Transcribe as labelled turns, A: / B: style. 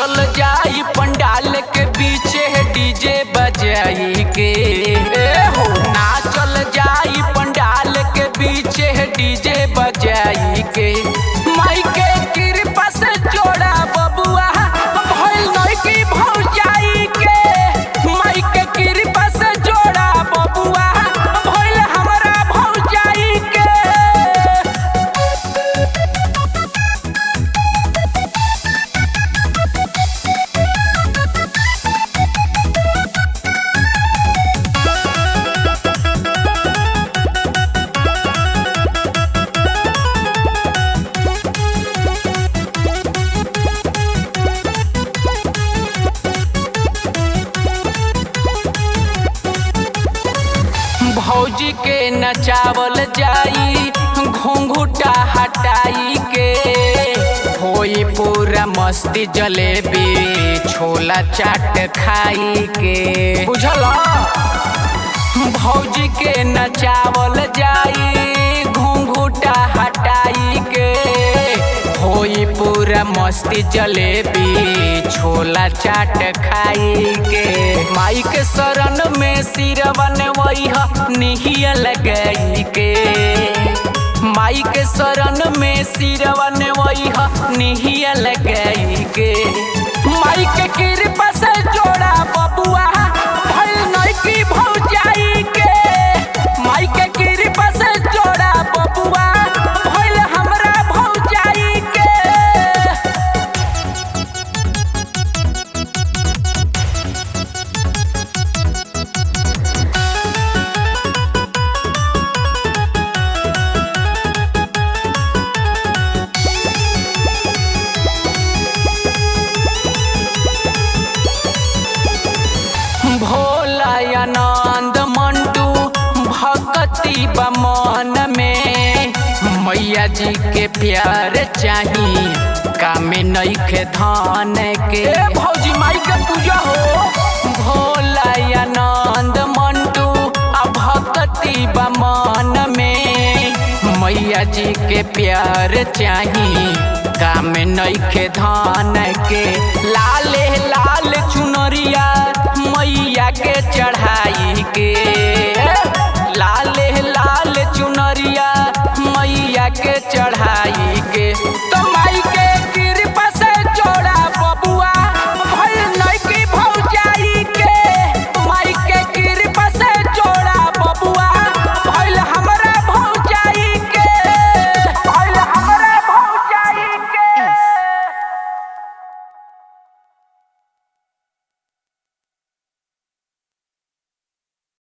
A: चल जाई पंडाल के पीछे डीजे बजाई के। हो ना चल जाई पंडाल के पीछे डीजे बजाई के। माई के कृपा से जोड़ा बबुआ भइल नइकी भौजाई के। माई के कृपा से जोड़ा बबुआ भइल हमरा भौजाई के। भौजी के नचावल जाई घूंघूटा हटाई के। होई पूरा मस्ती जलेबी छोला चाट खाई के। बुझला भौजी के नचावल जाई घूंघूटा हटाई के। होई पूरा मस्ती जलेबी छोला चाट खाई के। माई के शरण में सिरवा नवई निहिया लगाई के। माई के शरण में सिरवा नवई निहिया लगाई के। माई के कृपा से जोड़ा बबुआ भइल नइकी भौजाई के। माई के कृपा से जोड़ा बबुआ भइल हमरा भौजाई के। भोला आनंद मंटू भक्ति बमन में। मैया जी के प्यार चाही कामे नइखे धन के। भौजी माई के पूजा हो। भोला आनंद मंटू भक्ति बमन में। मैया जी के प्यार चाही कामे नइखे धन के। लाले लाल चुनरिया मैया के चढ़ाई के। लाले लाल चुनरिया मैया के चढ़ाई के। तो माई के